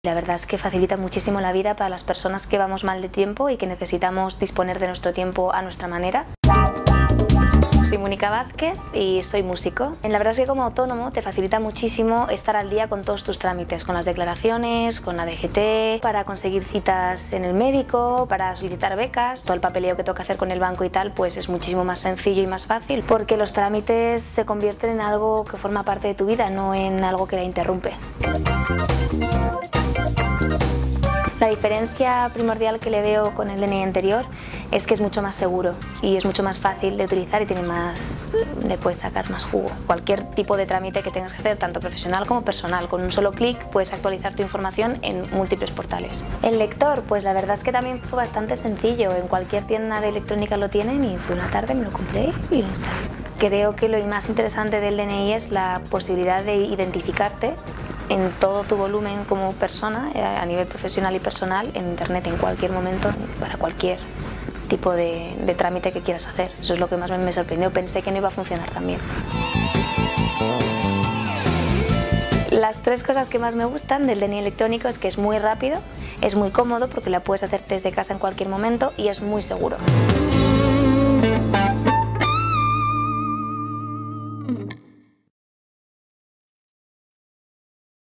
La verdad es que facilita muchísimo la vida para las personas que vamos mal de tiempo y que necesitamos disponer de nuestro tiempo a nuestra manera. Soy Mónica Vázquez y soy músico. La verdad es que como autónomo te facilita muchísimo estar al día con todos tus trámites, con las declaraciones, con la DGT, para conseguir citas en el médico, para solicitar becas. Todo el papeleo que toca hacer con el banco y tal, pues es muchísimo más sencillo y más fácil, porque los trámites se convierten en algo que forma parte de tu vida, no en algo que la interrumpe. La diferencia primordial que le veo con el DNI anterior es que es mucho más seguro y es mucho más fácil de utilizar y le puedes sacar más jugo. Cualquier tipo de trámite que tengas que hacer, tanto profesional como personal, con un solo clic puedes actualizar tu información en múltiples portales. El lector, pues la verdad es que también fue bastante sencillo. En cualquier tienda de electrónica lo tienen y fui una tarde, me lo compré y lo instalé. Creo que lo más interesante del DNI es la posibilidad de identificarte en todo tu volumen como persona, a nivel profesional y personal, en internet en cualquier momento, para cualquier tipo de trámite que quieras hacer. Eso es lo que más me sorprendió, pensé que no iba a funcionar tan bien. Las tres cosas que más me gustan del DNI electrónico es que es muy rápido, es muy cómodo porque la puedes hacer desde casa en cualquier momento y es muy seguro.